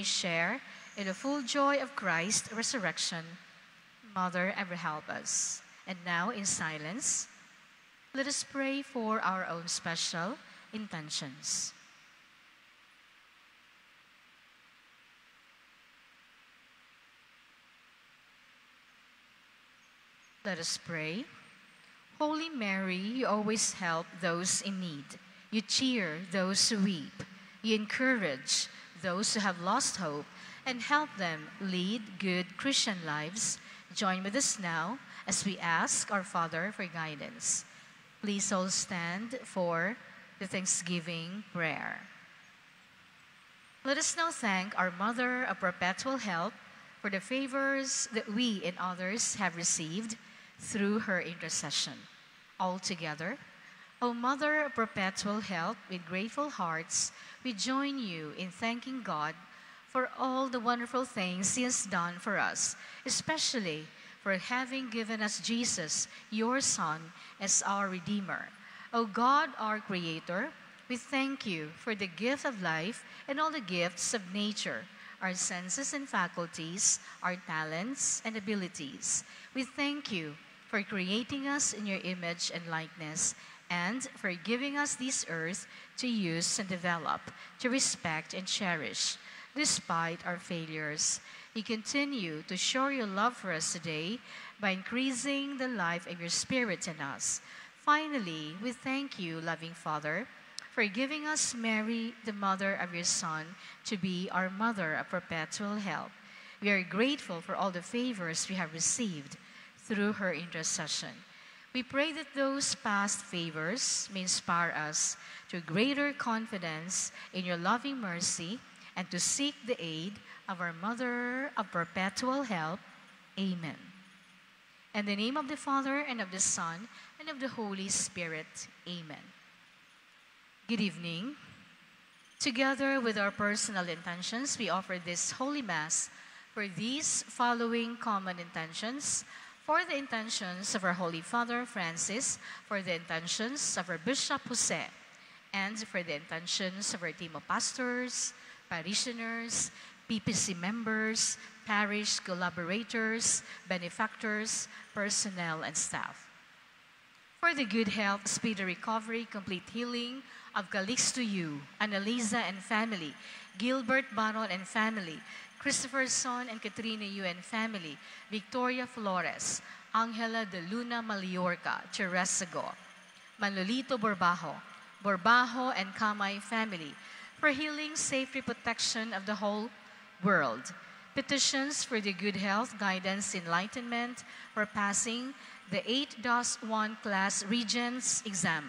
share in the full joy of Christ's resurrection. Mother, ever help us. And now, in silence, let us pray for our own special intentions. Let us pray. Holy Mary, you always help those in need. You cheer those who weep. You encourage those who have lost hope and help them lead good Christian lives. Join with us now as we ask our Father for guidance. Please all stand for the Thanksgiving prayer. Let us now thank our Mother of Perpetual Help for the favors that we and others have received through her intercession. All together, O Mother of Perpetual Help, with grateful hearts, we join you in thanking God for all the wonderful things He has done for us, especially for having given us Jesus, your Son, as our Redeemer. O God, our Creator, we thank you for the gift of life and all the gifts of nature, our senses and faculties, our talents and abilities. We thank you for creating us in your image and likeness, and for giving us this earth to use and develop, to respect and cherish. Despite our failures, you continue to show your love for us today by increasing the life of your Spirit in us. Finally, we thank you, loving Father, for giving us Mary, the mother of your Son, to be our Mother of Perpetual Help. We are grateful for all the favors we have received through her intercession. We pray that those past favors may inspire us to greater confidence in your loving mercy and to seek the aid of our Mother of Perpetual Help. Amen. In the name of the Father, and of the Son, and of the Holy Spirit. Amen. Good evening. Together with our personal intentions, we offer this Holy Mass for these following common intentions: for the intentions of our Holy Father Francis, for the intentions of our Bishop Jose, and for the intentions of our team of pastors, parishioners, PPC members, parish collaborators, benefactors, personnel, and staff. For the good health, speedy recovery, complete healing of Calixto Yu, Annalisa and family, Gilbert Baron and family, Christopher Son and Katrina Yu and family, Victoria Flores, Angela de Luna Maliorca, Cheresago, Manolito Borbajo and Kamay family, for healing, safety, protection of the whole world. Petitions for the good health, guidance, enlightenment, for passing the 8-1 class Regents exam,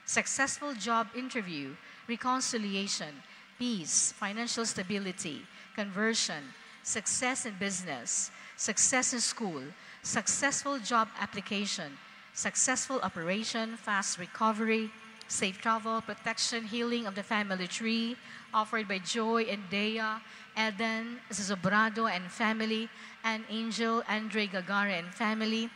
successful job interview, reconciliation, peace, financial stability, conversion, success in business, success in school, successful job application, successful operation, fast recovery, safe travel, protection, healing of the family tree, offered by Joy and Dea, Eden Zobrado and family, and Angel Andre Gagara and family,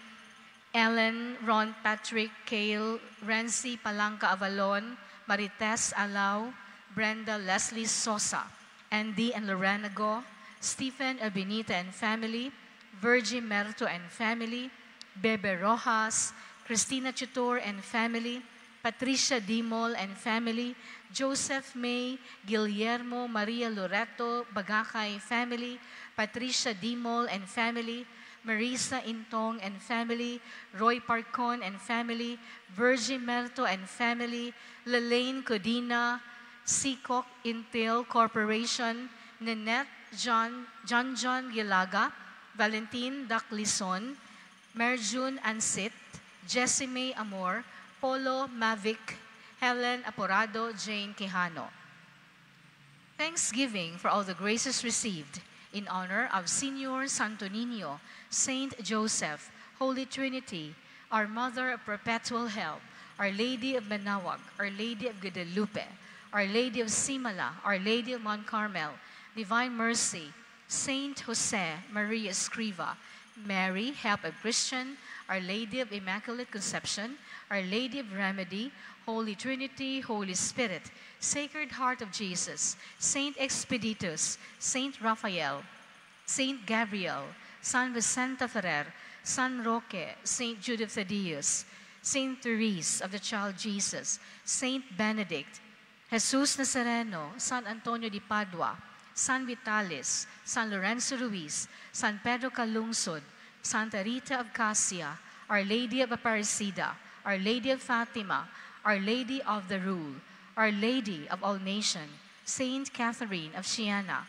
Ellen, Ron Patrick, Kale, Renzi Palanca Avalon, Marites Alao, Brenda Leslie Sosa, Andy and Lorena Go, Stephen Benita and family, Virgie Merto and family, Bebe Rojas, Cristina Chutor and family, Patricia Dimol and family, Joseph May, Guillermo Maria Loreto Bagacay family, Patricia Dimol and family, Marisa Intong and family, Roy Parcon and family, Virgie Merto and family, Lelaine Codina, Seacock Intel Corporation, Nanette John Gilaga, Valentin Daclison, Merjun Ansit, Jessime Amor, Polo Mavic, Helen Aporado, Jane Quijano. Thanksgiving for all the graces received in honor of Senior Santo Niño, Saint Joseph, Holy Trinity, our Mother of Perpetual Help, Our Lady of Manawag, Our Lady of Guadalupe, Our Lady of Simala, Our Lady of Mount Carmel, Divine Mercy, Saint Jose Maria Escriva, Mary, Help of Christian, Our Lady of Immaculate Conception, Our Lady of Remedy, Holy Trinity, Holy Spirit, Sacred Heart of Jesus, Saint Expeditus, Saint Raphael, Saint Gabriel, San Vicente Ferrer, San Roque, Saint Judith Thaddeus, Saint Therese of the Child Jesus, Saint Benedict, Jesus Nazareno, San Antonio de Padua, San Vitalis, San Lorenzo Ruiz, San Pedro Calungsod, Santa Rita of Cassia, Our Lady of Aparecida, Our Lady of Fatima, Our Lady of the Rule, Our Lady of All Nations, Saint Catherine of Siena,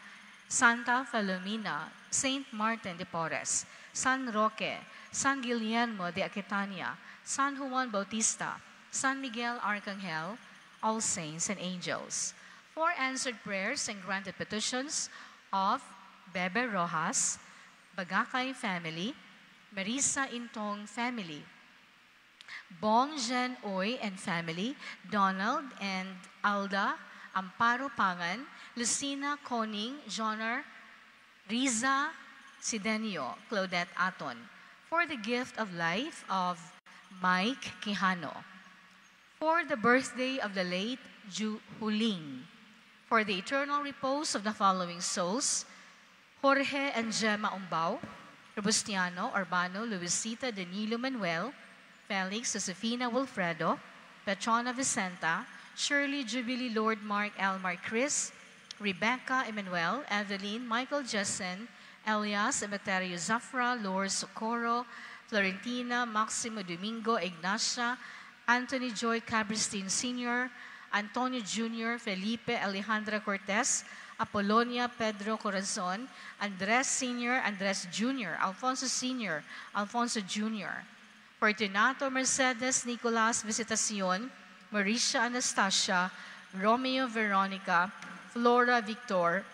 Santa Filomena, Saint Martin de Porres, San Roque, San Guillermo de Aquitania, San Juan Bautista, San Miguel Arcangel, all saints and angels. For answered prayers and granted petitions of Bebe Rojas, Bagakay family, Marisa Intong family, Bong Jen Oy and family, Donald and Alda Amparo Pangan, Lucina Koning, Jonar, Riza Sidenio, Claudette Aton. For the gift of life of Mike Quijano. For the birthday of the late Huling. For the eternal repose of the following souls, Jorge and Gemma Umbao, Robustiano, Urbano, Luisita, Danilo Manuel, Felix, Josefina Wilfredo, Petrona Vicenta, Shirley Jubilee Lord Mark Elmar Chris, Rebecca Emmanuel, Evelyn, Michael Jessen, Elias Emeterio Zafra, Lord Socorro, Florentina, Maximo Domingo, Ignacia, Anthony Joy Cabristin Sr., Antonio Jr., Felipe Alejandra Cortez, Apolonia Pedro Corazon, Andres Sr., Andres Jr., Alfonso Sr., Alfonso Jr., Fortunato Mercedes Nicolas Visitacion, Mauricia Anastasia, Romeo Veronica, Flora Victor,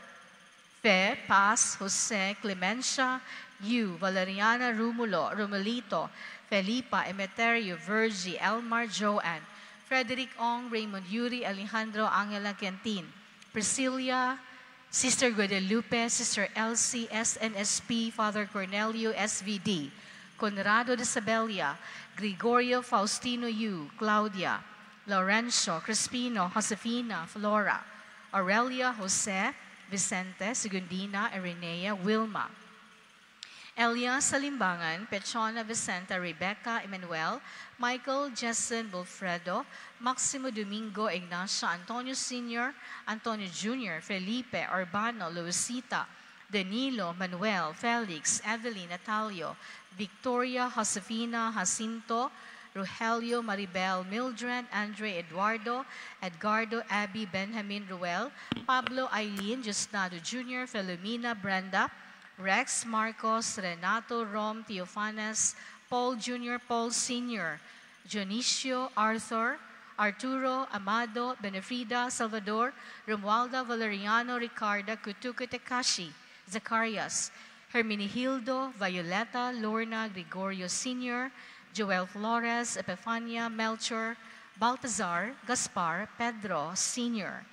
Fe, Paz, Jose, Clemencia, Yu, Valeriana Rumulo, Romelito, Felipa, Emeterio, Virgie, Elmar, Joanne, Frederick Ong, Raymond Yuri, Alejandro, Angela Quentin, Priscilla, Sister Guadalupe, Sister Elsie, SNSP, Father Cornelio, SVD, Conrado de Sabelia, Gregorio Faustino Yu, Claudia, Lorenzo, Crispino, Josefina, Flora, Aurelia, Jose, Vicente, Segundina, Irenea, Wilma, Elia Salimbangan, Petrona Vicenta, Rebecca, Emmanuel, Michael, Jessen, Wilfredo, Maximo Domingo, Ignacia, Antonio Sr., Antonio Jr., Felipe, Urbano, Luisita, Danilo, Manuel, Felix, Evelyn, Natalio, Victoria, Josefina, Jacinto, Rogelio, Maribel, Mildred, Andre, Eduardo, Edgardo, Abby, Benjamin, Ruel, Pablo, Eileen, Justado Jr., Filomena, Brenda, Rex, Marcos, Renato, Rom, Teofanas, Paul Jr., Paul Sr., Dionisio, Arthur, Arturo, Amado, Benefrida, Salvador, Romualda, Valeriano, Ricarda, Kutuku Tekashi, Zacarias, Hermenegildo, Violeta, Lorna, Gregorio Sr., Joel Flores, Epifania, Melchor, Baltazar, Gaspar, Pedro Sr.,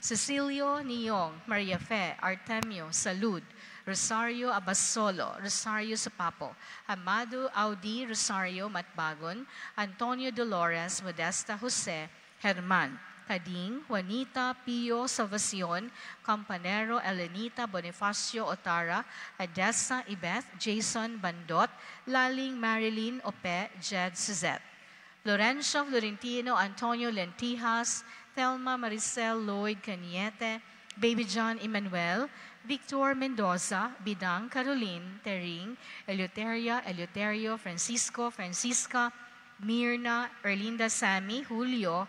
Cecilio Niong, Maria Fe, Artemio, Salud, Rosario Abasolo, Rosario Sapapo, Amado Audi, Rosario Matbagon, Antonio Dolores, Modesta Jose, Herman, Kading, Juanita, Pio, Salvacion, Campanero, Elenita, Bonifacio, Otara, Adessa, Ibeth, Jason, Bandot, Laling, Marilyn, Ope, Jed, Suzette, Lorenzo, Florentino, Antonio, Lentijas, Thelma, Maricel, Lloyd, Caniete, Baby John, Emmanuel, Victor Mendoza, Bidang, Caroline, Tering, Eleuterio, Francisco, Francisca, Mirna, Erlinda, Sammy, Julio,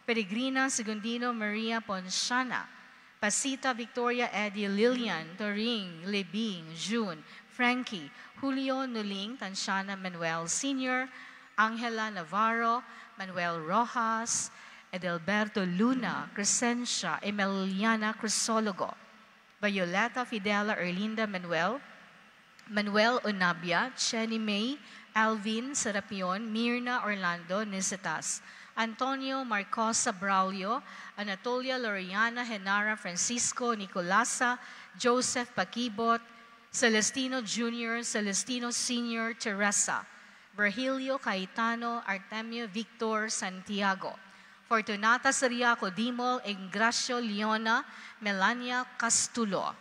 Peregrina, Segundino, Maria Ponsiana, Pasita, Victoria, Eddie, Lilian, Toring, Lebing, June, Frankie, Julio, Nuling, Tanshana, Manuel Sr., Angela Navarro, Manuel Rojas, Edelberto Luna, Crescencia, Emiliana Crisologo, Violeta, Fidela, Erlinda, Manuel, Manuel Onabia, Chenny May, Alvin, Serapion, Mirna, Orlando, Nisitas, Antonio, Marcosa, Braulio, Anatolia, Loriana, Henara, Francisco, Nicolasa, Joseph Pakibot, Celestino Jr., Celestino Sr., Teresa, Virgilio Cayetano Artemio Victor Santiago. Fortunata Siriaco Dimol Ingracio Leona Melania Castulo.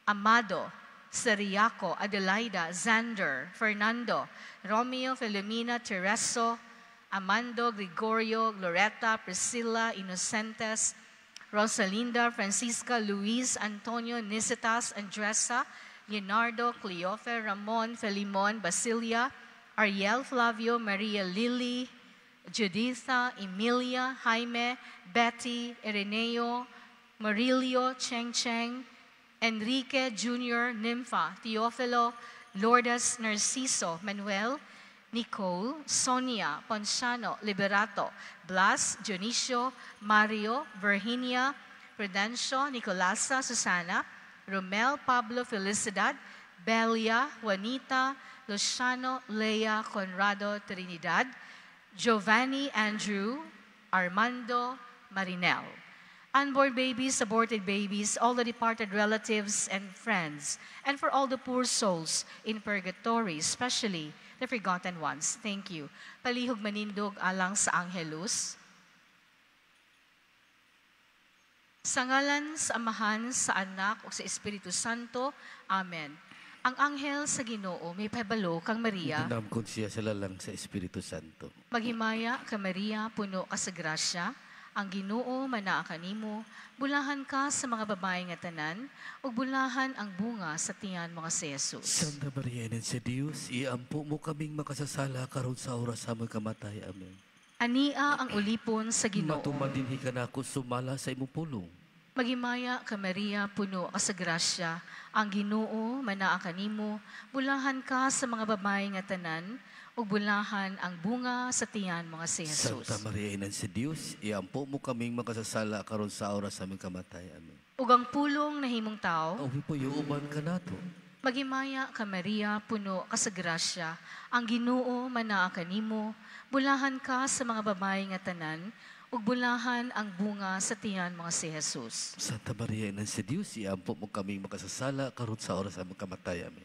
Amado Siriaco Adelaida Zander Fernando Romeo Filomena Tereso Amando Gregorio Loretta Priscilla Inocentes Rosalinda Francisca Luis Antonio Nicitas Andresa Leonardo Cleofe Ramon Felimon Basilia Ariel Flavio Maria Lily Juditha Emilia Jaime Betty Ireneo Marilio Cheng Cheng Enrique Jr. Nympha Teofilo Lourdes Narciso Manuel Nicole, Sonia, Ponciano, Liberato, Blas, Dionisio, Mario, Virginia, Prudencio, Nicolasa, Susana, Romel, Pablo, Felicidad, Belia, Juanita, Luciano, Lea, Conrado, Trinidad, Giovanni, Andrew, Armando, Marinel. Unborn babies, aborted babies, all the departed relatives and friends, and for all the poor souls in purgatory, especially the forgotten ones. Thank you. Palihog manindog alang sa Angelus. Sa ngalan sa Amahan, sa Anak, o sa Espiritu Santo. Amen. Ang anghel sa Ginoo may pahibalo kang Maria. Itinamkon siya sa lalang sa Espiritu Santo. Maghimaya ka Maria, puno ka sa grasya. Ang Ginoo manaa kanimo, bulahan ka sa mga babae nga tanan, ug bulahan ang bunga sa tiyan mga si Jesus. Santa Maria, Ina sa Dios, iampo mo kaming makasasala karon sa oras sa among kamatay. Amen. Ania ang ulipon sa Ginoo. Matumadinhi ka na ako sumala sa imong pulong. Maghimaya ka Maria, puno ka sa grasya. Ang Ginoo manaa kanimo, bulahan ka sa mga babae nga tanan, ug bulahan ang bunga sa tiyan mga si Jesus. Santa Maria, Ina sa Dios, iampo mo kaming makasasala karon sa oras sa among kamatay. Amen. Ug ang pulong na himong tao, Awi po yuuban ka nato. maghimaya ka Maria, puno ka sa grasya. Ang Ginoo manaa kanimo, bulahan ka sa mga babae nga tanan, ug bulahan ang bunga sa tiyan mga si Jesus. Santa Maria, Ina sa Dios, iampo mo kaming makasasala karon sa oras sa among kamatay. Amen.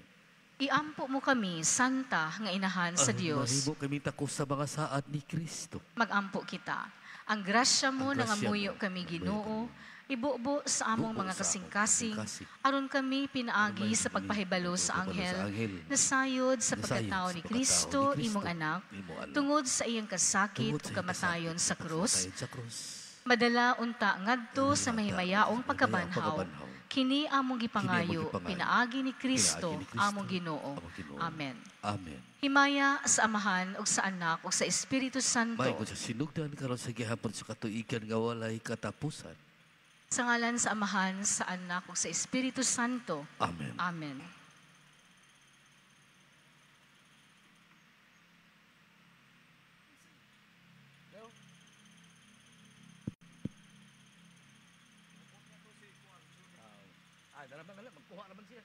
Iampo mo kami, Santa, nga inahan sa Dios. Mahimo kami takos sa mga saad ni Kristo. Magampo kita. Ang grasya mo Ang nga grasya muyo mo, kami nga Ginoo, ibubo sa among Bubo mga sa among kasing-kasing, kasing-kasing. aron kami pinaagi sa pagpahibalo sa anghel, nasayod sa pagkatao ni Kristo, imong anak, tungod sa iyang kasakit o kamatayon sa krus, madala unta ngadto sa mahimayaong pagkabanhaw, kini among gipangayo, pinaagi ni Kristo, among Ginoo. Amen. Amen. Himaya sa Amahan ug sa Anak ug sa Espiritu Santo. May ko sa sinugdan karon sa gihapon sa katuigan nga walay katapusan. Sa ngalan sa Amahan, sa Anak ug sa Espiritu Santo. Amen. Amen. Magkuha naman siya.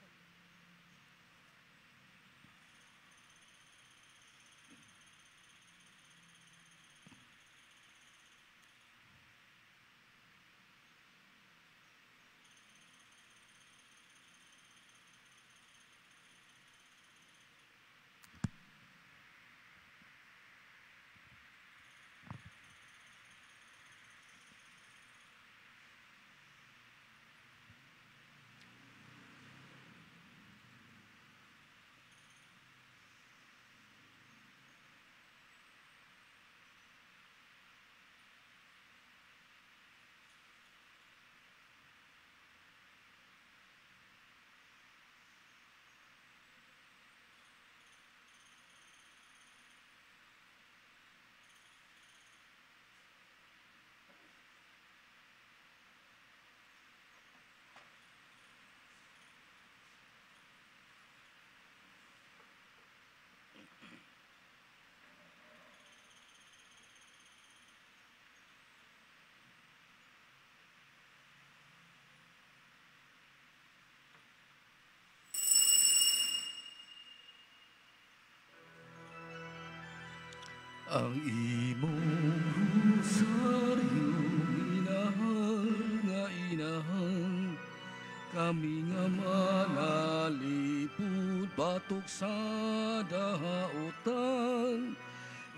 Ang imong rosaryo, inahang nga inahang, kami nga manalipod batok sa dahautan,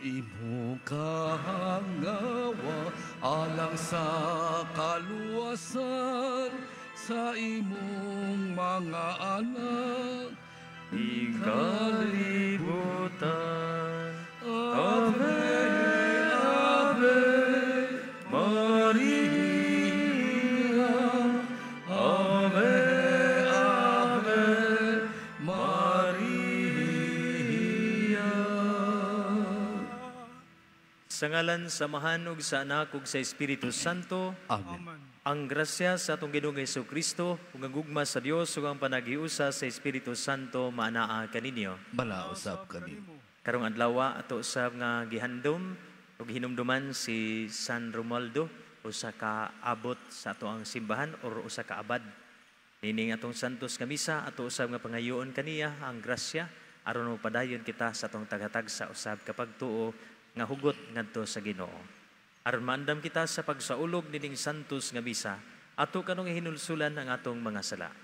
Imo kahangawa alang sa kaluwasan sa imong mga anak. Ikalibutan. Ave, Ave, Maria. Ave, Ave, Maria. Sa ngalan sa Amahan ug sa Anak ug sa Espiritu Santo, Amen. ang grasya sa atong Ginoong Jesucristo ug ang gugma sa Dios ug ang panagiusa sa Espiritu Santo maanaa kaninyo. Malausap kami. Karong adlaw ato usab nga gihandom ug hinumduman si San Romualdo, usa ka abot sa ato ang simbahan or usa ka abad. Nining atong santos nga misa ato usab nga pangayoon kaniya ang grasya aron padayon kita sa atong tagatag sa usab kapag tuo nga hugot ngadto sa Ginoo. Aron maandam kita sa pagsaulog nining santos nga misa, ato kanong hinulsulan ang atong mga sala.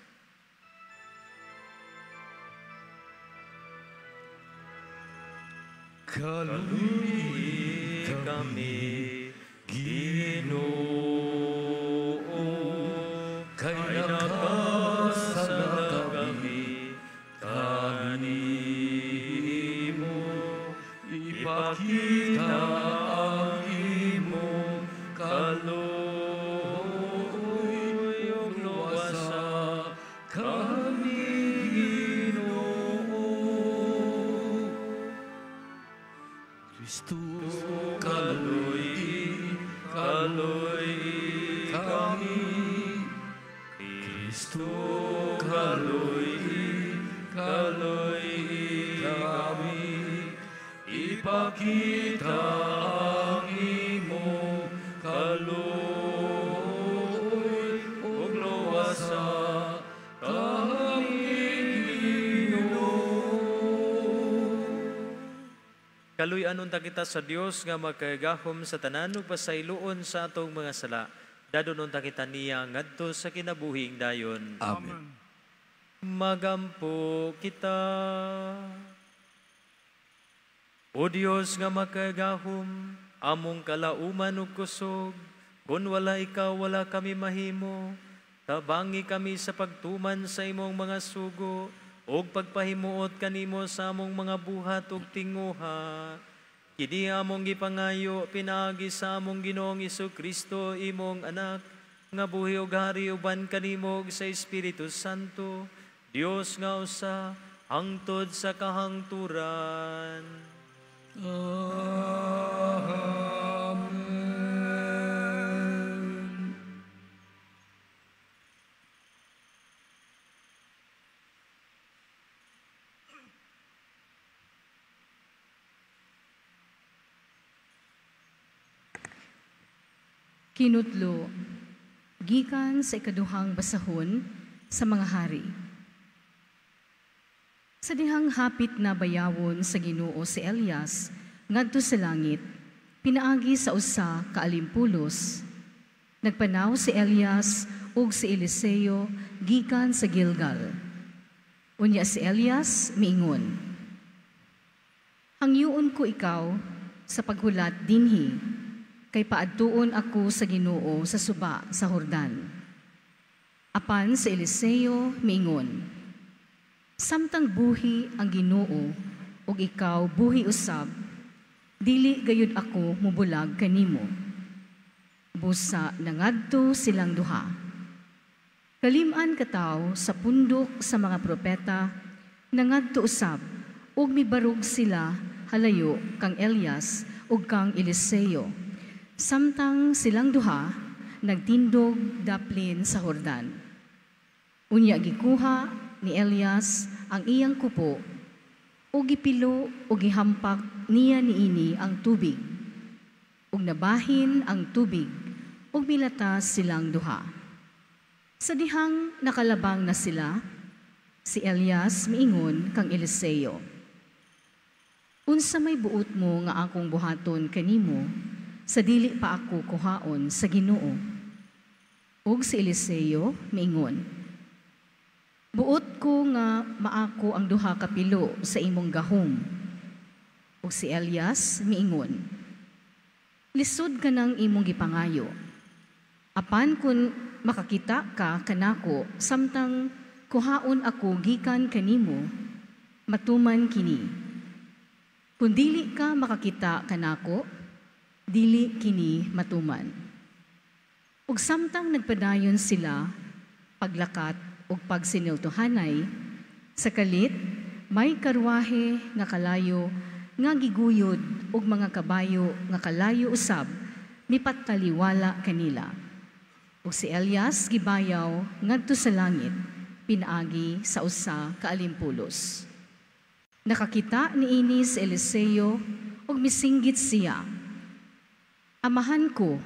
Kaluhi kami, Ginoo, kay nakasala kami, kanimo, ipakita ang imong kaluoy ug luwasa kami, Ginoo. Kristus Kaluy kami, Kristo kaluy kami, ipakita ang imong kaluoy ug luwasa kami, Ginoo. Kaluy-anon ta kita sa Dios nga magkagahom sa tanan ug pasayloon sa atong mga sala. Dadonon ta kita niya ngadto sa kinabuhing dayon. Amen. Magampo kita. O Dios nga makagahom, among kalauman ug kusog, kun wala ikaw wala kami mahimo. Tabangi kami sa pagtuman sa imong mga sugo, ug pagpahimuot kanimo sa among mga buhat ug tinguha. Kini among gipangayo pinaagi sa among Ginoong Jesucristo imong anak, nga buhi ug hari uban kanimo ug sa Espiritu Santo, Dios nga usa hangtod sa kahangturan. Amen. Kinutlo, gikan sa ikaduhang basahon sa mga hari. Sa dihang hapit na bayawon sa Ginoo si Elias, ngadto sa langit, pinaagi sa usa ka alimpulos. Nagpanaw si Elias ug si Eliseo gikan sa Gilgal. Unya si Elias miingon, "Hangyoon ko ikaw sa paghulat dinhi, kay paadtuon ako sa Ginoo sa suba sa Hordan." Apan si Eliseo miingon, "Samtang buhi ang Ginoo ug ikaw buhi usab, dili gayud ako mubulag kanimo." Busa nangadto silang duha. Kalim-an kataw sa pundok sa mga propeta, nangadto usab ug mibarug sila halayo kang Elias ug kang Eliseo. Samtang silang duha nagtindog daplin sa Hordan. Unya gikuha ni Elias ang iyang kupo ug gipilo ug gihampak niya niini ang tubig. Ug nabahin ang tubig ug milatas silang duha. Sa dihang nakalabang na sila, si Elias miingon kang Eliseo, "Unsa may buot mo nga akong buhaton kanimo, sa dili pa ako kuhaon sa Ginoo?" Ug si Eliseo miingon, "Buot ko nga maako ang duha ka pilo sa imong gahom." ug si Elias miingon, lisod ka ng imong gipangayo. Apan kun makakita ka kanako samtang kuhaon ako gikan kanimo, matuman kini. Kung dili ka makakita kanako, dili kini matuman. Ug samtang nagpadayon sila, paglakat ug pagsiniltuhanay, sa kalit may karwahe nga kalayo nga giguyod ug mga kabayo nga kalayo usab mipataliwala kanila. Ug si Elias gibayaw ngadto sa langit, pinaagi sa usa ka alimpulos. Nakakita niini si Eliseo ug misinggit siya, amahan ko,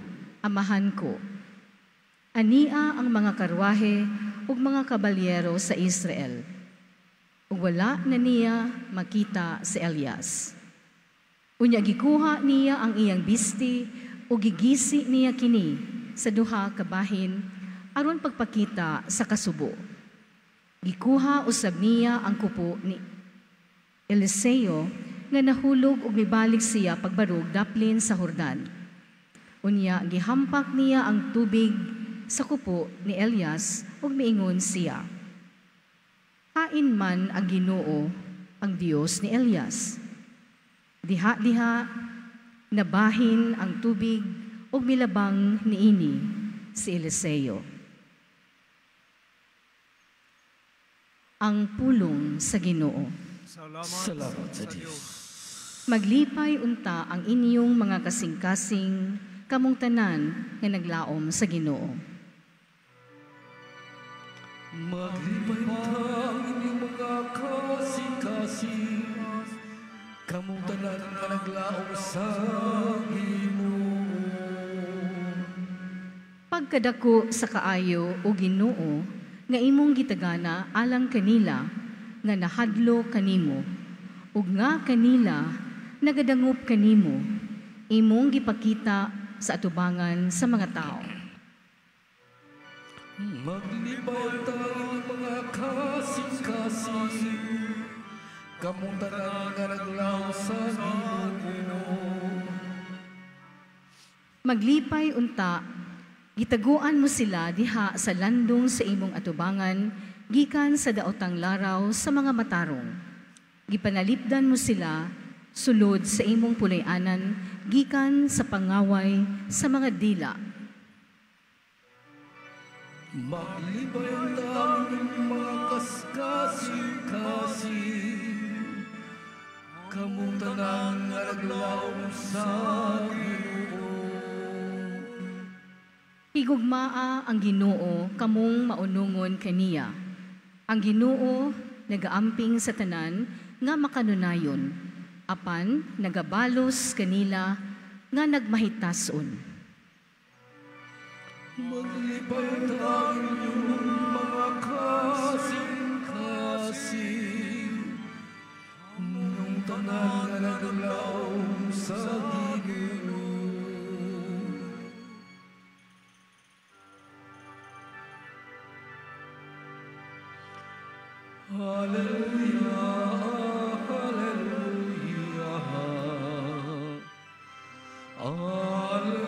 ania ang mga karwahe ug mga kabalyero sa Israel. Ug wala na niya makita si Elias. Unya gikuha niya ang iyang bisti ug gigisi niya kini sa duha ka bahin aron pagpakita sa kasubo. Gikuha usab niya ang kupo ni Eliseo nga nahulog ug mibalik siya pagbarog daplin sa Jordan. Unya gihampak niya ang tubig sa kupo ni Elias ug miingon siya, hain man ang Ginoo ang Dios ni Elias. Diha-diha nabahin ang tubig ug milabang niini si Eliseo. Ang pulong sa Ginoo. Salamat sa Diyos. Maglipay unta ang inyong mga kasing-kasing kamong tanan nga naglaom sa Ginoo. Maglipay ang inyong mga kasing-kasing, kamong tanan nga naglaom sa Ginoo. Pagkadako sa kaayo o Ginoo nga imong gitagana alang kanila nga nahadlo kanimo ug nga kanila nagadangop kanimo, imong gipakita sa atubangan sa mga tao. Maglipay ang mga kasing-kasing, kamong tanan nga naglaom sa Ginoo. Maglipay unta, gitaguan mo sila diha sa landong sa imong atubangan, gikan sa daotang laraw sa mga matarong. Gipanalipdan mo sila sulod sa imong pulayanan, gikan sa pangaway sa mga dila. Maglipay ang mga kasing-kasing, kamong tanan nga naglaom sa Ginoo. Higugmaa ang Ginoo kamong maunungon kaniya. Ang Ginoo nagaamping sa tanan nga makanunayon, apan nagabalos kanila nga nagmahitason. Maglipay ang mga kasing-kasing, kamong tanan nga naglaom sa Ginoo. Hallelujah, hallelujah, hallelujah.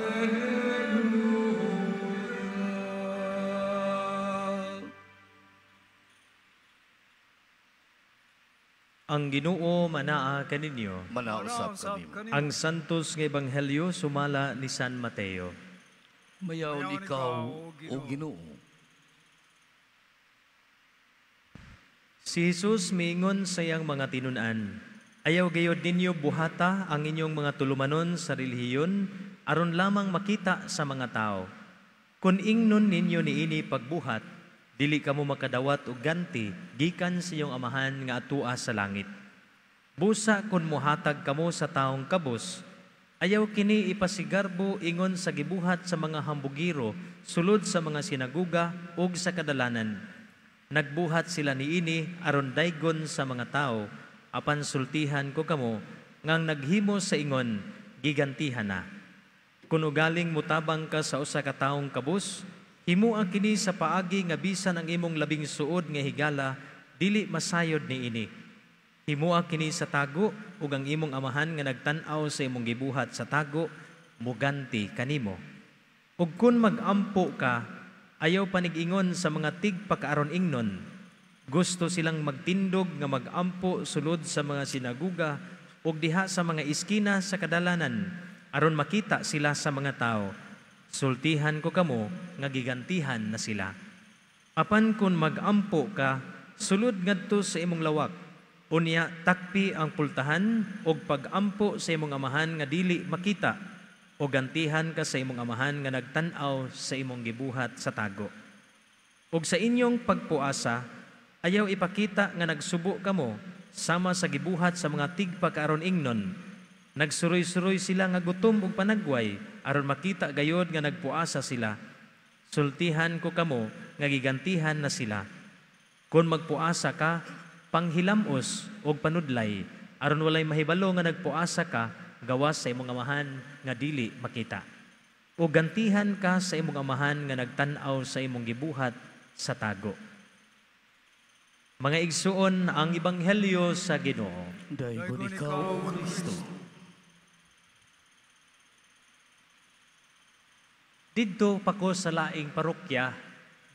Ang Ginoo manaa kaninyo. Manausap kami. Ang santos nga ebanghelyo sumala ni San Mateo. Mayaw ikaw, o Ginoo. Si Jesus miingon sa iyang mga tinunan, ayaw gayod ninyo buhata ang inyong mga tulumanon sa relihiyon aron lamang makita sa mga tao. Kung ingnon ninyo niini pagbuhat, dili kamo makadawat og ganti gikan sa iyong amahan nga atua sa langit. Busa kun mohatag kamo sa taong kabos, ayaw kini ipasigarbo ingon sa gibuhat sa mga hambugiro sulod sa mga sinaguga ug sa kadalanan. Nagbuhat sila niini aron daygon sa mga tao, apan sultihan ko kamo ngang naghimo sa ingon gigantihan na. Kung ugaling mutabang ka sa usa ka taong kabus, himuha kini sa paagi nga bisan ang imong labing suod nga higala dili masayod niini. Himua kini sa tago, ug ang imong amahan nga nagtan-aw sa imong gibuhat sa tago, muganti kanimo. Ug kun mag-ampo ka, ayaw panig-ingon sa mga tigpakaaron ingnon. Gusto silang magtindog nga mag-ampo sulod sa mga sinaguga ug diha sa mga iskina sa kadalanan, aron makita sila sa mga tao. Sultihan ko kamo nga gigantihan na sila. Apan kun mag-ampo ka, sulod ngadto sa imong lawak. Unya takpi ang pultahan og pag-ampo sa imong amahan nga dili makita o gantihan ka sa imong amahan nga nagtan-aw sa imong gibuhat sa tago. Og sa inyong pagpuasa, ayaw ipakita nga nagsubo kamo sama sa gibuhat sa mga tigpakaaron ingnon. Nagsuroy-suroy sila nga gutom ug panagway aron makita gayod nga nagpuasa sila. Sultihan ko kamo nga gigantihan na sila. Kung magpuasa ka, panghilamos og panudlay aron walay mahibalo nga nagpuasa ka gawas sa imong amahan nga dili makita. O gantihan ka sa imong amahan nga nagtan-aw sa imong gibuhat sa tago. Mga igsuon, ang ebanghelyo sa Ginoo. Dayon ikaw, O Kristo. Didto pa ko sa laing parokya,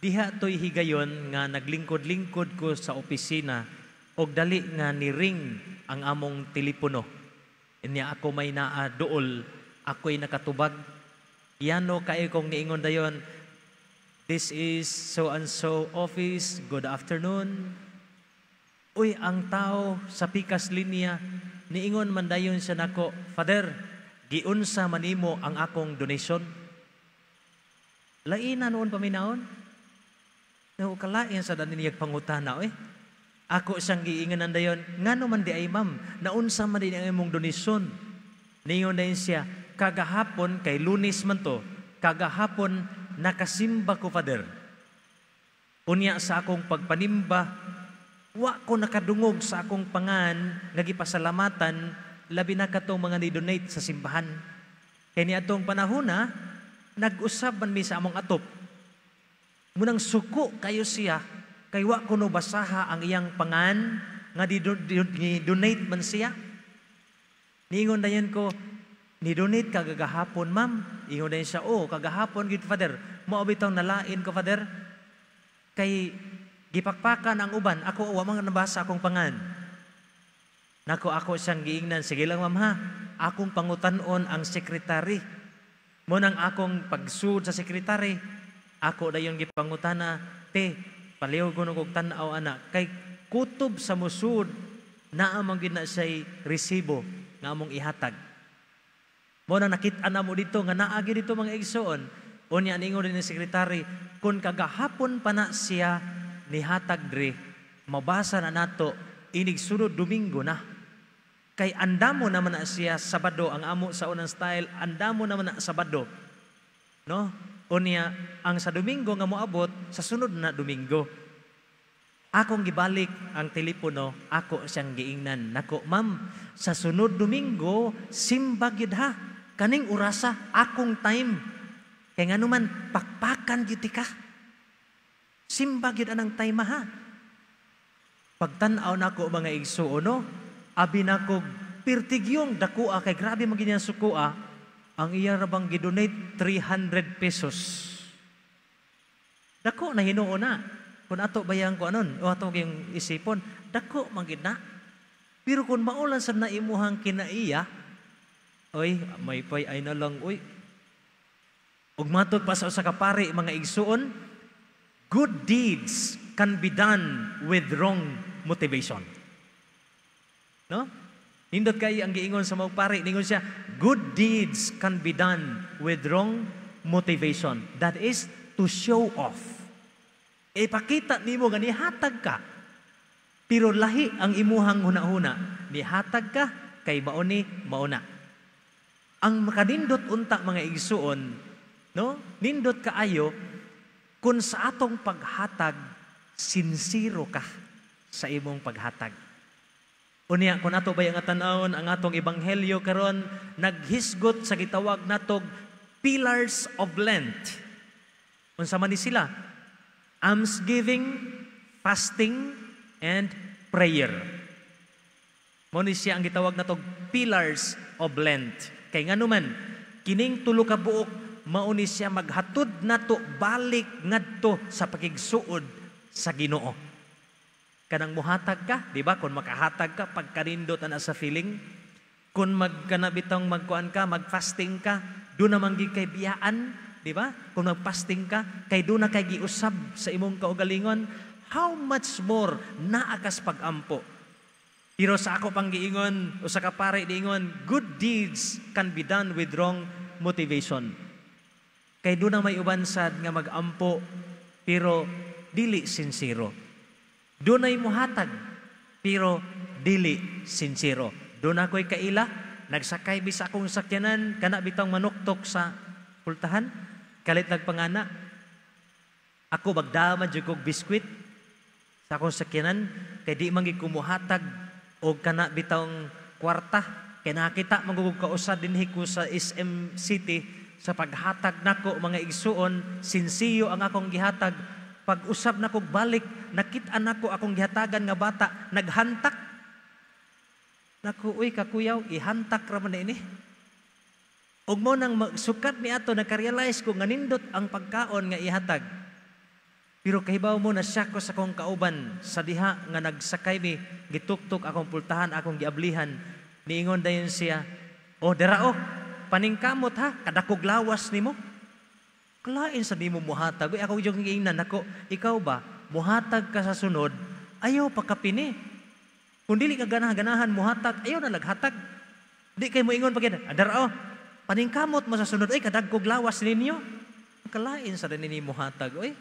diha to'y higayon nga naglingkod-lingkod ko sa opisina og dali nga niring ang among telepono. Inya ako may naa dool, ako'y nakatubag. Yano kayo kong niingon dayon, "This is so-and-so office, good afternoon." Uy, ang tao sa pikas linya, niingon man dayon siya nako, "Father, giunsa manimo ang akong donation?" Laina noon paminaon. Kalain sa daniniyag pangutana, Ako siyang giinganan dayon, ngano man di ay ma'am, naunsa man din ang imong donasyon. Ningon dayon siya, kagahapon kay Lunes man to, kagahapon nakasimba ko, Father. Unya sa akong pagpanimba, wa ko nakadungog sa akong pangan nga gipasalamatan labi na katong mga ni-donate sa simbahan. Kay niadtong panahon nag-usab man mi sa among atop. Munang suko kayo siya, kay wa kuno basaha ang iyang pangan nga di-donate man siya. Niingon dayon ko, ni-donate ka kagahapon, ma'am. Ingon dayon siya, kagahapon gid, Father. Mao bitaw nalain ko, Father. Kay gipakpakan ang uban, ako wa man nabasa akong pangan. Ako siyang giingnan, sige lang ma'am ha. Akong pangutan-on ang sekretary. Mo nang akong pagsud sa sekretary, ako dayon gipangutana, te, paliw ko kog tan-aw anak, kay kutob sa musud na among gina say resibo nga among ihatag. Mo nang nakita na mo dito nga naagi dito mga igsoon, unya ningon din ni sekretary, kun kagahapon pa na siya nihatag dre, mabasa na nato inig sunod Domingo na. Kay andamo naman na siya Sabado, ang amo sa unang style, andamo naman na Sabado. No? Unya, ang sa Domingo nga moabot, sa sunod na Domingo. Akong gibalik ang telepono, ako siyang giingnan. Nako, ma'am, sa sunod Domingo, simba gid ha. Kaning orasa, akong time. Kaya nga naman, pakpakan gid ka. Simba gid anang time ha. Pagtanaw nako mga igsuono, abi nako pirtigyong dakua kay grabe maging yung sukua, ang iya rabang gidonate 300 pesos. Dako na hinuo na. Kung ato bayang ko anon, o ato yung isipon, dako magid na. Pero kung maulan sa naimuhang kinaiya, may pay ay na lang, ug matod pa sa kapari mga igsuon, good deeds can be done with wrong motivation. No? Nindot kay ang giingon sa mga pari, ningon siya, good deeds can be done with wrong motivation. That is to show off. Ipakita nimo nga nihatag ka. Pero lahi ang imuhang huna-huna. Nihatag ka kay mauni mauna. Ang makanindot unta mga igsuon, no? Nindot kaayo kung sa atong paghatag sinsiro ka sa imong paghatag. Unya, kung ato ba yung atanawon, ang atong ebanghelyo karon naghisgot sa gitawag natog pillars of Lent. Unsa man ni sila? Almsgiving, fasting, and prayer. Mao ni siya ang gitawag na tog pillars of Lent. Kay nganuman kining tulo ka buok mao ni siya maghatod nato balik ngadto sa pagigsuod sa Ginoo. Kanang muhatag ka, di ba? Kung makahatag ka, pagkarindot ana sa feeling, kung magkanabitang magkuan ka, magfasting ka, doon naman kay biyaan, di ba? Kung magfasting ka, kay doon na kay giusab sa imong kaugalingon, how much more naakas pagampo. Pero sa ako pang giingon, o sa kapare diingon, good deeds can be done with wrong motivation. Kay doon na may ubansad nga magampo, pero dili sincero. Doon ay muhatag, pero dili sincero. Doon ako'y kaila, nagsakay bis akong sakyanan, kana bitang manuktok sa pultahan, kalit nagpangana. Ako magdama jud kog biskwit sa akong sakyanan, kay di man kumuhatag o kana bitang kwarta. Kay nakita magugog kausad dinhi ko sa SM City sa paghatag nako mga igsuon, sinsiyo ang akong gihatag. Pag usab na kog balik, nakit-an ako akong gihatagan nga bata, naghantak. Naku, uy, kakuyaw, ihantak raman na ini. Og mo nang sukat ni ato, nakarealize ko nga nindot ang pagkaon nga ihatag. Pero kahibaw mo na siya ko sa kong kauban, sa diha nga nagsakay mi, gituktok akong pultahan, akong giablihan, niingon dayon siya, o derao, paningkamot ha, kadakog lawas ni mo. Kalain sa di mo muhatag. Uy, ako yung ingnan ako, ikaw ba, muhatag ka sa sunod, ayaw pa kapini. Kung dili ka ganahan muhatag, ayaw na laghatag. Di kayo mo ingon pagin, adarao, paningkamot mo sa sunod, ay kadagkog lawas ninyo. Kalain sa rin ni muhatag. Uy,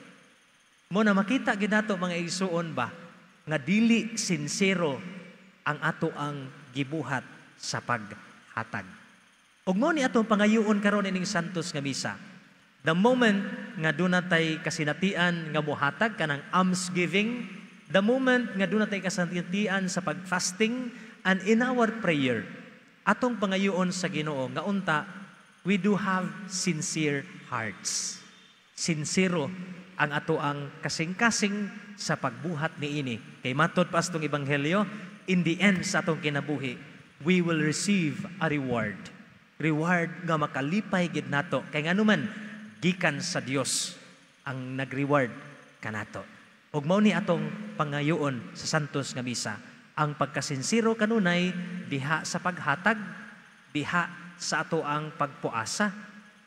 mo na makita ginato mga igsuon ba, nga dili sincero ang ato ang gibuhat sa paghatag. Og mo ni atong pangayuon karon ining Santos nga misa. The moment nga doon natay kasinatian nga muhatag kanang almsgiving, the moment nga doon natay kasinatian sa pag-fasting, and in our prayer, atong pangayoon sa Ginoo nga unta, we do have sincere hearts. Sincero ang ato ang kasing-kasing sa pagbuhat ni ini. Kay matod pa astong ebanghelyo, in the end sa atong kinabuhi, we will receive a reward. Reward nga makalipay gid nato. Kay nganuman gikan sa Dios ang nag-reward kanato. Ug mao ni atong pangayoon sa Santos nga misa, ang pagkasinsiro kanunay diha sa paghatag, diha sa ato ang pagpuasa,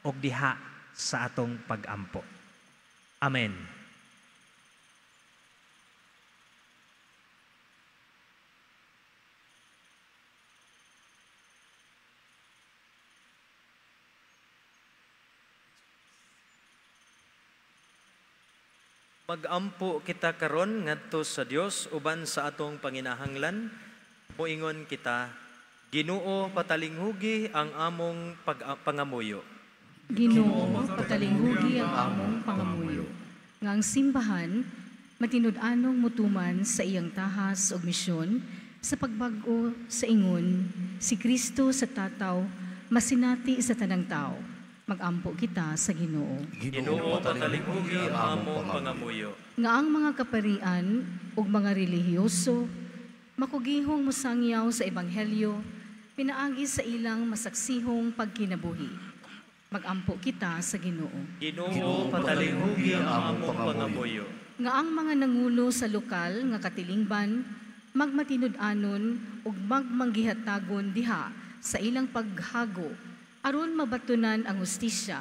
ug diha sa atong pagampo. Amen. Magampo kita karon ngadto sa Dios uban sa atong panginahanglan. Moingon kita, Ginoo patalinghugi ang among pangamuyo. Ginoo, patalinghugi ang among pangamuyo. Nga ang simbahan, matinud-anong mutuman sa iyang tahas o misyon, sa pagbag-o sa ingon, si Kristo sa tataw, masinati sa tanang tao. Magampo kita sa Ginoo. Ginoo patalinghugi ang among pangamuyo. Nga ang mga kaparian ug mga relihiyoso, makugihong musangyaw sa Ebanghelyo, pinaagi sa ilang masaksihong pagkinabuhi. Magampo kita sa Ginoo. Ginoo patalinghugi ang among pangamuyo. Nga ang mga nangulo sa lokal nga katilingban, magmatinud-anon ug magmanggihatagon diha sa ilang paghago, aron mabatunan ang hustisya,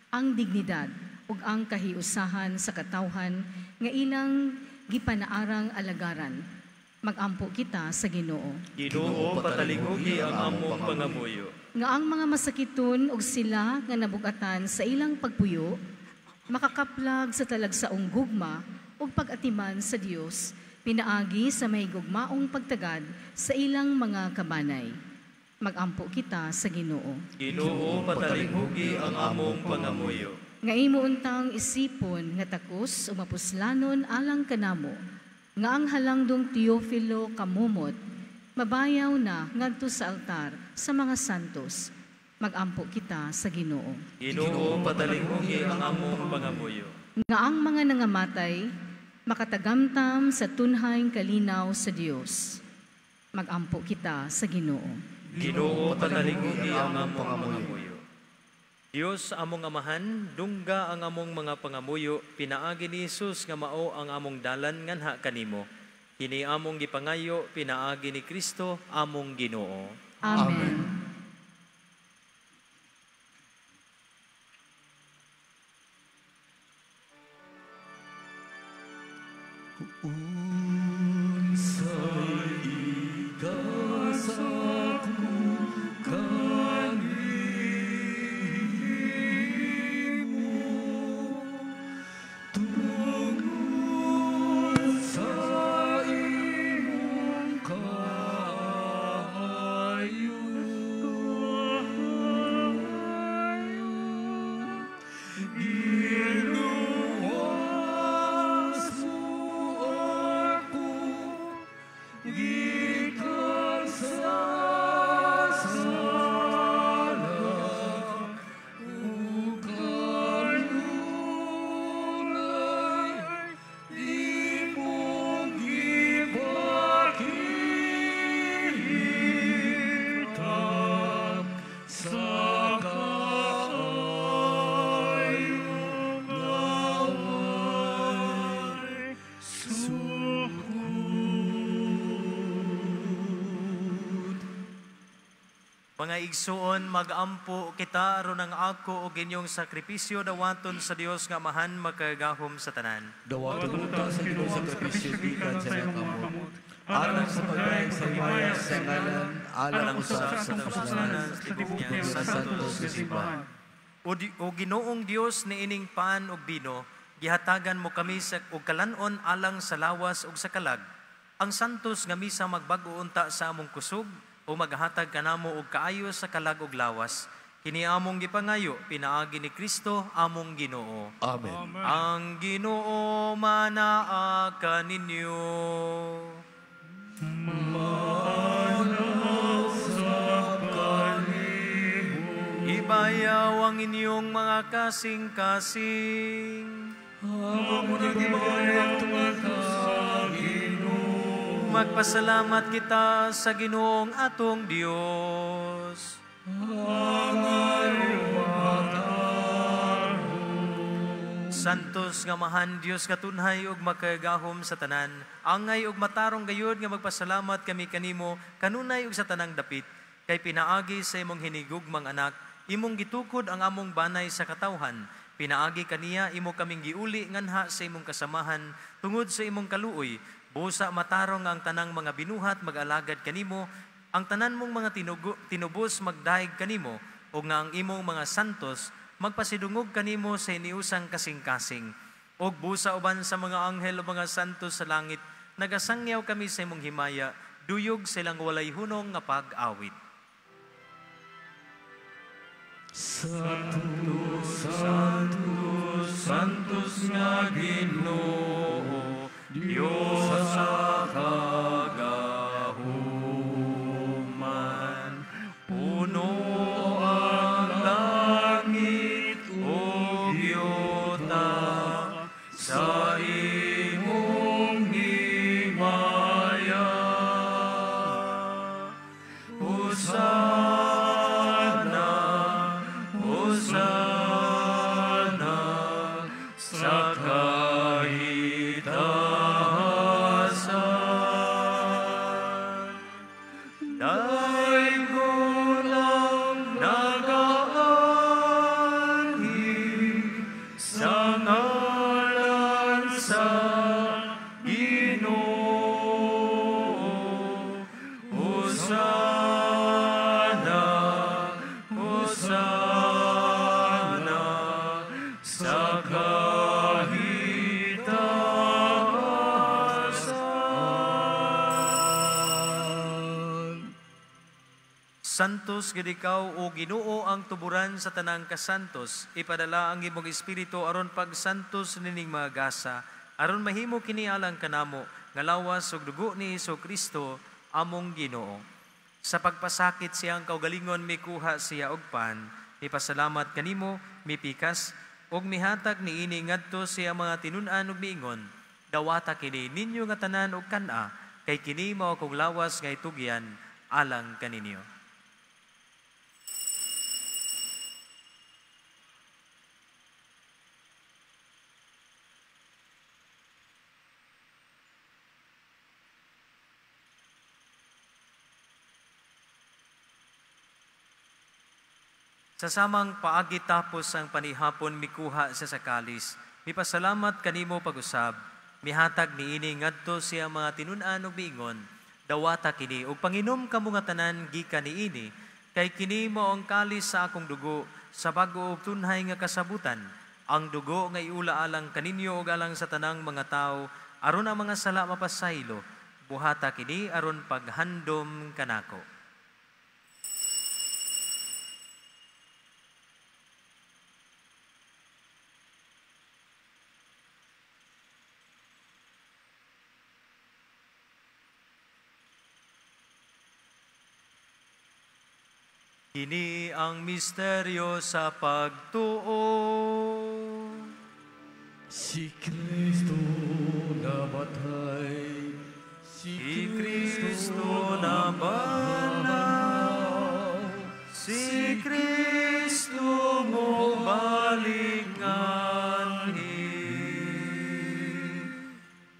ang dignidad ug ang kahiusahan sa katawhan nga ilang gipanaarang alagaran. Magampo kita sa Ginoo. Ginoo patalinghugi ang among pangamuyo. Nga ang mga masakiton ug sila nga nabugatan sa ilang pagpuyo, makakaplag sa talagsaong gugma ug pag-atiman sa Dios, pinaagi sa may gugmaong pagtagad sa ilang mga kabanay. Magampo kita sa Ginoo. Ginoo patalinghugi ang among pangamuyo. Nga imo untang isipon nga takos o mapuslanon alang kanamo, nga ang halangdong Teofilo kamumot, mabayaw na ngadto sa altar sa mga santos. Magampo kita sa Ginoo. Ginoo patalinghugi ang among pangamuyo. Nga ang mga nangamatay, makatagamtam sa tunhayng kalinaw sa Dios. Magampo kita sa Ginoo. Ginoo, patalingodi ang among pangamuyo. Dios among amahan, dungga ang among mga pangamuyo, pinaagi ni Jesus nga mao ang among dalan nganha kanimo. Kini among gipangayo, pinaagi ni Kristo among Ginoo. Amen. Mga igsuon, magampo kita aron ang ako o ginyong sakripisyo dawaton sa Dios nga amahan makagahom sa tanan. Dawaton unta sa Ginoo sakripisyo gikan sa iyang kamot. Alang sa pagdayeg sa himaya sa ngalan, alang usab sa kasalanan sa tibok niya sa santos nga simbahan. O Ginoong Dios ni ining paan ug bino, gihatagan mo kami sa og kalanon alang sa lawas ug sa kalag. Ang santos nga misa magbag-o unta sa among kusog o maghatag kanamo og kaayo sa kalag ug lawas. Kini among gipangayo, pinaagi ni Kristo among Ginoo. Amen. Ang Ginoo manaa kaninyo. Ibayaw ang inyong mga kasing-kasing. Magpasalamat kita sa Ginoong atong Dios. Santos nga mahan Dios katunhay ug makagahom sa tanan, angay ug matarong gayud nga magpasalamat kami kanimo kanunay ug sa tanang dapit, kay pinaagi sa imong hinigugmang anak, imong gitukod ang among banay sa katawhan, pinaagi kaniya imo kaming giuli nganha sa imong kasamahan tungod sa imong kaluoy. Busa matarong ang tanang mga binuhat mag-alagad kanimo, ang tanan mong mga tinubos magdaig kanimo, o nga ang imong mga santos magpasidungog kanimo sa iniusang kasing-kasing. O busa uban sa mga anghel o mga santos sa langit, nagasangyaw kami sa imong himaya, duyog silang walay hunong nga pag-awit. Santos, Santos, Santos nga Ginoo, Diyos sa kagahuman, puno ang langit o yuta sa imong himaya. Hosana, Hosana sa Santos gid ikaw o Ginoo ang tuburan sa tanang kasantos. Ipadala ang imong espiritu aron pagsantos nining mga gasa, aron mahimo kini alang kanamo nga lawas ug dugo ni Hesukristo among Ginoo. Sa pagpasakit siyang kaugalingon mikuha siya og pan, ipasalamat kanimo, mipikas ug mihatag niini ngadto siya mga tinun-an ug miingon. Dawata kini ninyo nga tanan og kan-a, kay kini mao kong lawas nga itugyan alang kaninyo. Sa samang paagi tapos ang panihapon mikuha sa sakalis, mipasalamat kanimo pag-usab, mihatag niini ngadto siya mga tinun-an ug miingon, dawata kini ug panginom kamo nga tanan gikan niini, kay kini mao ang kalis sa akong dugo sa bag-o ug tunhay nga kasabutan, ang dugo nga iula alang kaninyo ug alang sa tanang mga tawo aron ang mga sala mapasaylo, buhata kini aron paghandom kanako. Kini ang misteryo sa pagtuo. Si Kristo namatay, Si Kristo na banal, si Kristo mo balinganhin.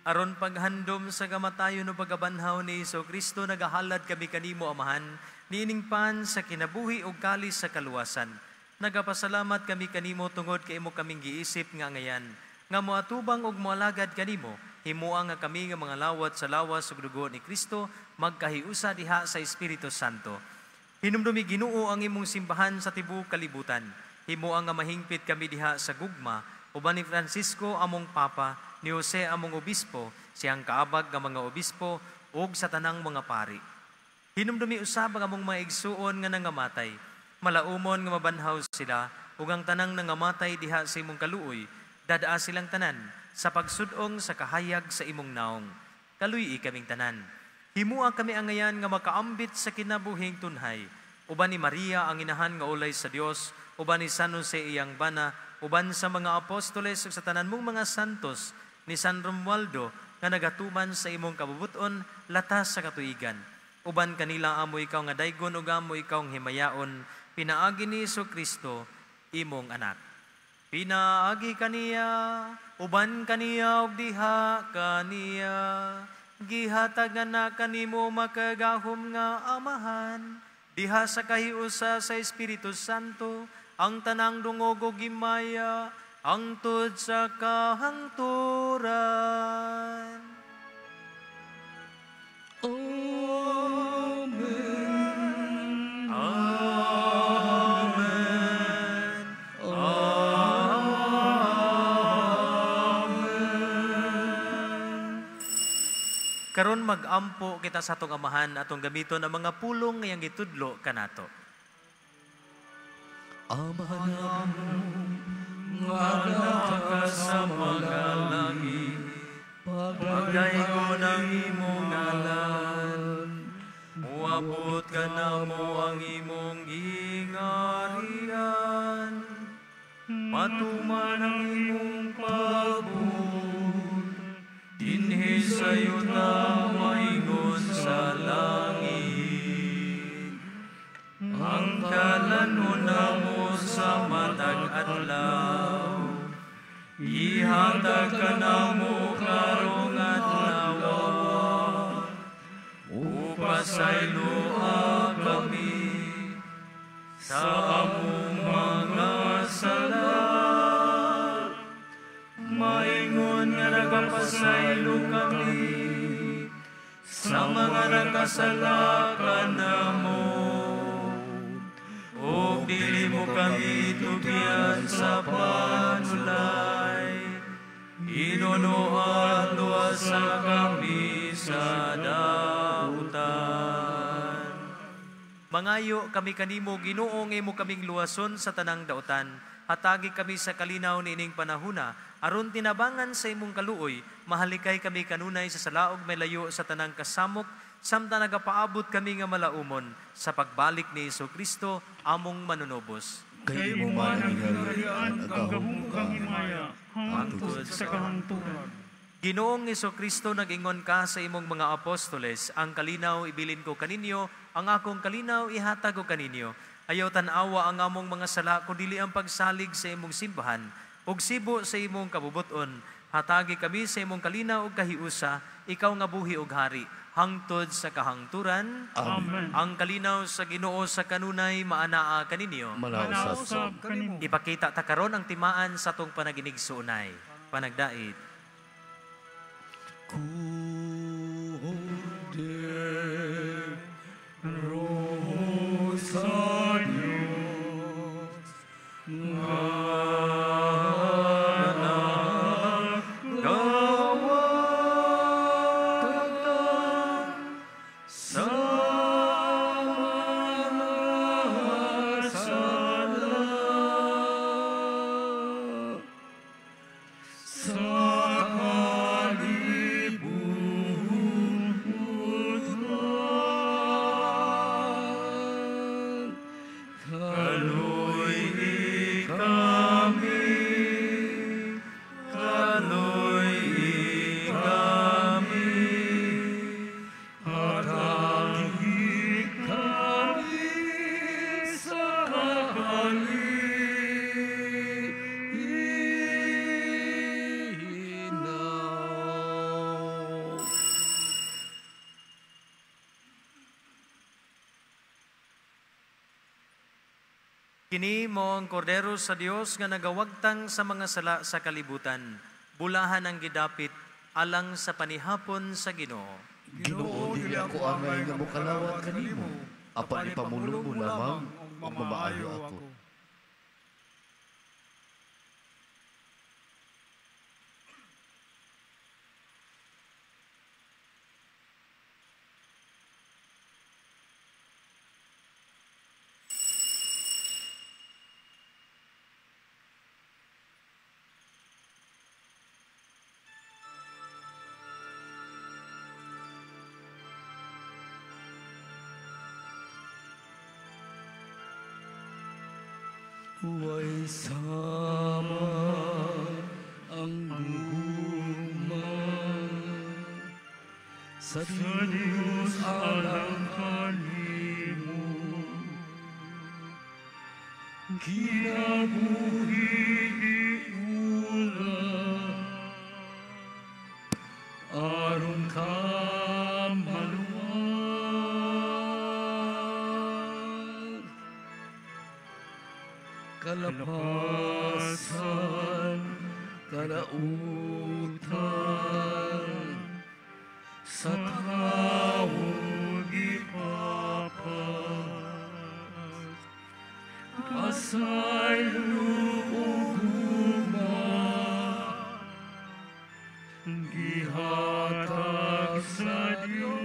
Aron paghandom sa kamatayon o pagabanhaw ni Iso Kristo, nagahalad kami kanimo, Amahan, niining pan sa kinabuhi o kalis sa kaluwasan. Nagapasalamat kami kanimo tungod kay imo kaming giisip nga ngayan, nga moatubang og moalagad kanimo, himuang nga kami nga mga lawat sa lawas ug dugo ni Kristo magkahiusa diha sa Espiritu Santo. Hinumdumi Ginoo ang imong simbahan sa tibuok kalibutan. Himuang nga mahingpit kami diha sa gugma, uban ni Francisco among papa, ni Jose among obispo, siyang kaabag nga mga obispo ug sa tanang mga pari. Hinumdumi usab ang among mga igsuon nga nangamatay, malaumon nga mabanhaw sila ug ang tanang nangamatay diha sa imong kaluoy, dadaa silang tanan sa pagsudong sa kahayag sa imong naong. Kaluy kaming tanan. Himua kami angayan nga makaambit sa kinabuhing tunhay. Uban ni Maria ang inahan nga ulay sa Dios, uban ni San Jose iyang bana, uban sa mga apostoles ug sa tanan mong mga santos, ni San Romualdo nga nagatuman sa imong kabubuton latas sa katuigan. Uban kanila amo ikaw nga daygon ug amo ikaw nga himayaon, pinaagi ni Jesu-Kristo imong anak. Pinaagi kaniya, uban kaniya ug diha kaniya, gihatagan na kanimo makagahom nga Amahan, diha sa kahiusa sa Espiritu Santo, ang tanang dungog ug himaya, hangtod sa kahangturan. Amen. Amen. Amen. Karon magampo kita sa atong Amahan atong gamiton ang mga pulong ngayang gitudlo kanato. Amahan Nga ka sa mga langit, pagdaygon ang imong ngalan, muabot ka na mo ang imong gingarian, matuman ang imong pagbuot, dinhi sa yuta maingon sa langit. Ang kalanon na mo sa matag adlaw, ihatag ka na mo karong adlaw, upasay luha kami sa among mga sala. Maingon nga nagapasaylo kami sa mga nakasala ka na mo. O dili mo kami tugyan sa panulay, inunuan luwasa kami sa dautan. Mangayo kami kanimo Ginoo nga imo kaming luwason sa tanang dautan, hatagi kami sa kalinaw niining panahuna, aron tinabangan sa imong kaluoy, mahalikay kami kanunay sa salaog may layo sa tanang kasamok, samtang nagapaabot kami nga malaumon sa pagbalik ni Jesu-Kristo among manunobos. kay mo man ang hinarian, ang gahong kang himaya, hangtod sa kahangturan. Ginoong Kristo nag-ingon ka sa imong mga apostoles, ang kalinaw ibilin ko kaninyo, ang akong kalinaw ihatag ko kaninyo. Ayaw tanawa ang among mga sala, kundi ang pagsalig sa imong simbahan, ug sibo sa imong kabubuton. Hatagi kami sa imong kalinaw ug kahiusa, ikaw nga buhi ug hari, hangtod sa kahangturan. Amen. Ang kalinaw sa Ginoo sa kanunay maanaa kaninyo. Manausab kanimo. Ipakita ta karon ang timaan sa tong panaginig sa unay. Panagdait. Kude Rosario Kini mo ang kordero sa Dios nga nagawagtang sa mga sala sa kalibutan. Bulahan ang gidapit alang sa panihapon sa Ginoo. Ginoo, dili ako angay nga mokalawat kanimo. Apan ipamulong mo lamang, magmamaayo ako. Huwag sama ang guma sa Diyos alang kanimo. Kinabuhi iula aron ka maluwag. Kalapasan, kalautan, sa tawag ipapas. Asay luguma, gihatag sa Diyos.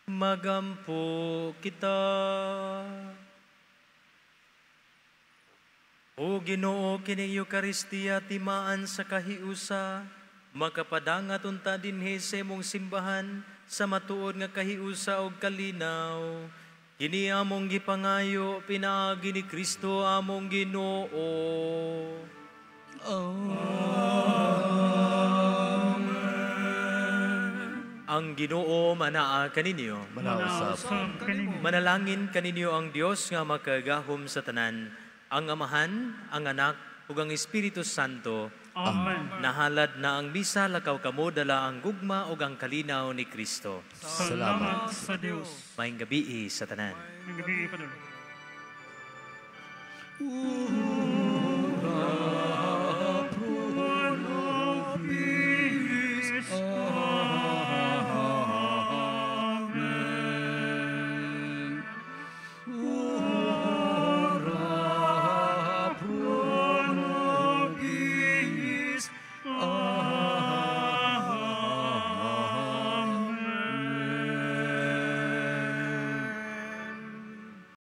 Magampo kita. O Ginoo, kining Eucharistia timaan sa kahiusa, makapadangat unta dinhi sa imong simbahan sa matuod nga kahiusa og kalinaw. Kini among gipangayo pinaagi ni Kristo among Ginoo. Ang Ginoo manaa kaninyo. Manausap. Manalangin kaninyo ang Dios nga makagahom sa tanan, ang Amahan, ang Anak, ug ang Espiritu Santo. Amen. Nahalad na ang misa, lakaw kamo dala ang gugma ug ang kalinaw ni Kristo. Salamat sa Diyos. Maayong gabi sa tanan. Ang gabi pa doon.